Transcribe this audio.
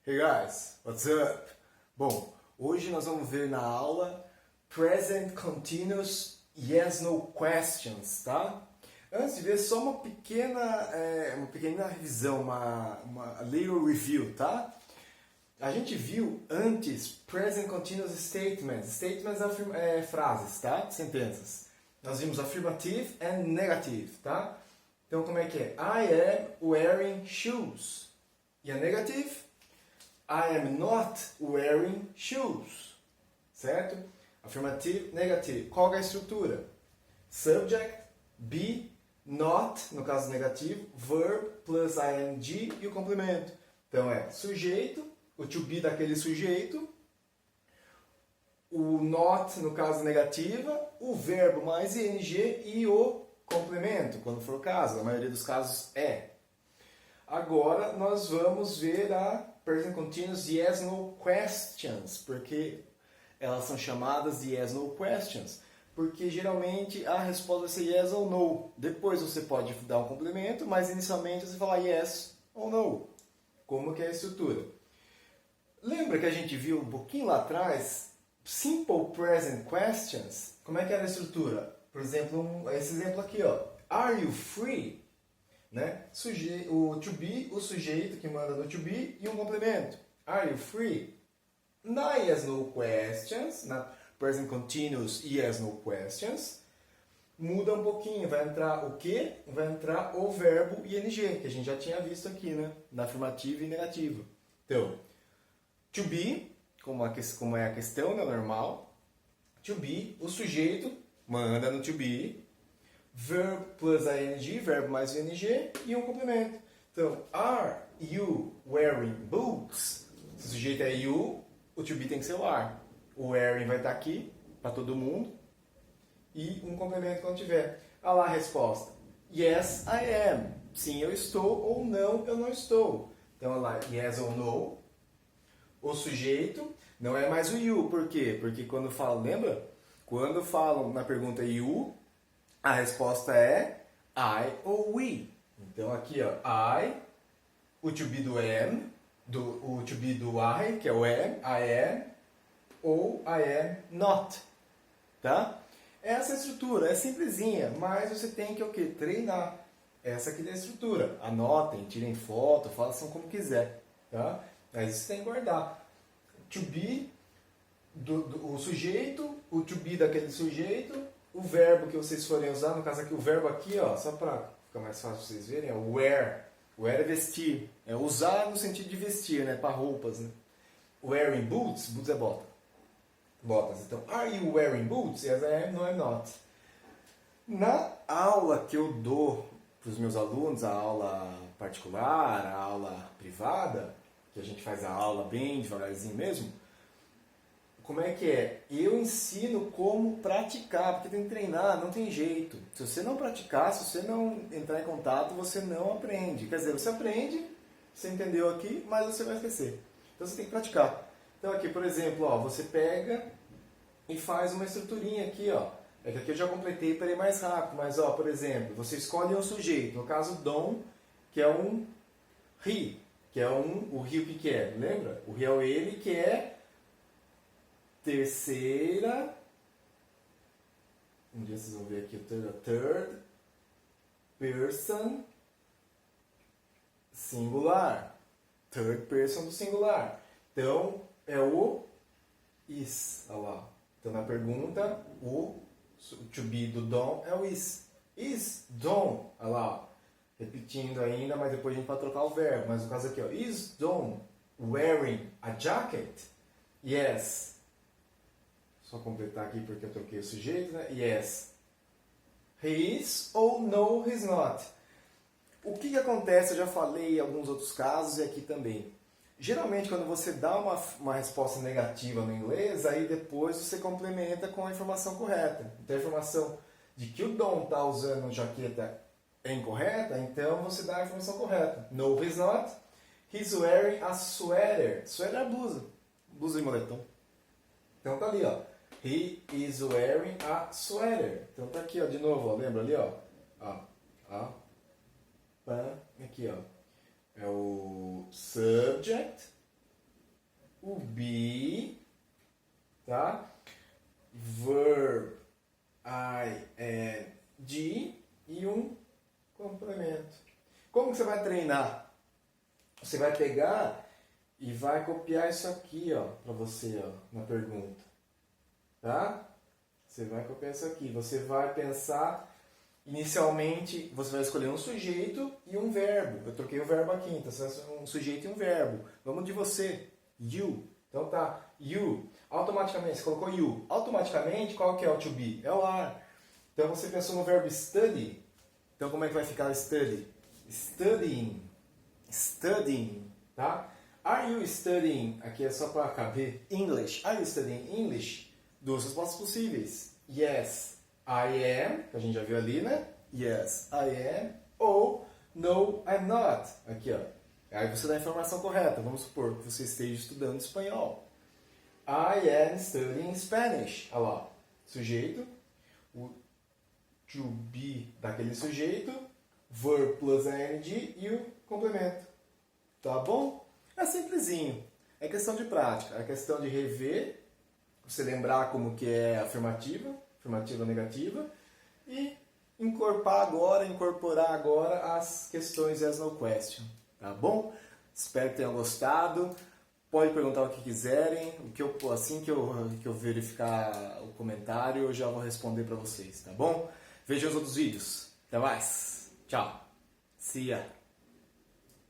Hey guys, what's up? Bom, hoje nós vamos ver na aula Present Continuous Yes/No Questions, tá? Antes de ver, só uma pequena revisão, uma little review, tá? A gente viu antes Present Continuous Statements. Statements é frases, tá? Sentenças. Nós vimos affirmative and negative, tá? Então como é que é? I am wearing shoes. E a negative? I am not wearing shoes. Certo? Affirmative, negative. Qual é a estrutura? Subject, be, not, no caso negativo, verb plus ing e o complemento. Então é sujeito, o to be daquele sujeito, o not, no caso negativa, o verbo mais ing e o complemento, quando for o caso. Na maioria dos casos é. Agora nós vamos ver a Present Continuous Yes/No Questions, porque elas são chamadas de Yes/No Questions, porque geralmente a resposta vai ser Yes ou No. Depois você pode dar um complemento, mas inicialmente você fala Yes ou No. Como que é a estrutura? Lembra que a gente viu um pouquinho lá atrás Simple Present Questions? Como é que era a estrutura? Por exemplo, esse exemplo aqui, ó. Are you free? Né? O to be, o sujeito que manda no to be e um complemento. Are you free? Na yes/no questions, na present continuous yes/no questions, muda um pouquinho. Vai entrar o quê? Vai entrar o verbo ing, que a gente já tinha visto aqui, né? Na afirmativa e negativa. Então, to be, como é a questão, né? Normal. To be, o sujeito manda no to be. Verb plus ing, verbo mais ing e um complemento. Então, are you wearing boots? Se o sujeito é you, o to be tem que ser o are. O wearing vai estar aqui, para todo mundo. E um complemento quando tiver. Ah lá a resposta. Yes, I am. Sim, eu estou. Ou não, eu não estou. Então, olha lá, yes ou no. O sujeito não é mais o you. Por quê? Porque quando falam, lembra? Quando falam na pergunta you, a resposta é I ou we. Então aqui, ó, I, o to be do am, o to be do I, que é o I am, ou I am not. Tá? Essa é a estrutura, é simplesinha, mas você tem que o quê? Treinar. Essa aqui é a estrutura. Anotem, tirem foto, façam como quiser. Tá? Mas você tem que guardar. To be, o sujeito, o to be daquele sujeito, o verbo que vocês forem usar, no caso aqui, o verbo aqui, ó, só para ficar mais fácil vocês verem, é o wear. Wear é vestir. É usar no sentido de vestir, né? Para roupas, né? Wearing boots, boots é bota. Botas. Então, are you wearing boots? Yes, I am. No, I'm not. Na aula que eu dou para os meus alunos, a aula particular, a aula privada, que a gente faz a aula bem devagarzinho mesmo, como é que é? Eu ensino como praticar, porque tem que treinar, não tem jeito. Se você não praticar, se você não entrar em contato, você não aprende. Quer dizer, você aprende, você entendeu aqui, mas você vai esquecer. Então você tem que praticar. Então aqui, por exemplo, ó, você pega e faz uma estruturinha aqui, ó. É que aqui eu já completei para ir mais rápido, mas ó, por exemplo, você escolhe um sujeito, no caso Dom, que é um he, que é o he o que é? Lembra? O he é o ele, que é terceira, um dia vocês vão ver aqui o third person singular, third person do singular. Então é o is, olha lá. Então na pergunta o to be do Dom é o is. Is Dom, olha lá, repetindo ainda, mas depois a gente vai trocar o verbo. Mas no caso aqui, ó, is Dom wearing a jacket? Yes. Só completar aqui porque eu troquei o sujeito, né? Yes. He is ou no, he's not. O que acontece, eu já falei em alguns outros casos e aqui também. Geralmente quando você dá uma resposta negativa no inglês, aí depois você complementa com a informação correta. Então a informação de que o Dom está usando jaqueta é incorreta, então você dá a informação correta. No, he's not. He's wearing a sweater. Sweater é blusa. Blusa e moletom. Então tá ali, ó. He is wearing a sweater. Então tá aqui, ó, de novo, ó, lembra ali, ó. Aqui, ó. É o subject, o be, tá? Verb, ing e um complemento. Como que você vai treinar? Você vai pegar e vai copiar isso aqui, ó, para você, ó, na pergunta, tá? Você vai copiar isso aqui. Você vai pensar, inicialmente, você vai escolher um sujeito e um verbo. Eu troquei o verbo aqui, então você vai ser um sujeito e um verbo. Vamos de você, you. Então tá, you. Automaticamente, você colocou you. Automaticamente, qual que é o to be? É o are. Então você pensou no verbo study. Então como é que vai ficar o study? Studying. Studying, tá? Are you studying? Aqui é só para caber. English. Are you studying English? Duas respostas possíveis. Yes, I am. Que a gente já viu ali, né? Yes, I am. Ou no, I'm not. Aqui, ó. Aí você dá a informação correta. Vamos supor que você esteja estudando espanhol. I am studying Spanish. Olha lá. Sujeito. O to be daquele sujeito. Verb plus ing e o complemento. Tá bom? É simplesinho. É questão de prática. É questão de rever. Você lembrar como que é afirmativa, afirmativa negativa. E incorporar agora as questões yes, no question. Tá bom? Espero que tenham gostado. Pode perguntar o que quiserem. Assim que eu verificar o comentário, eu já vou responder para vocês, tá bom? Vejam os outros vídeos. Até mais. Tchau. See ya.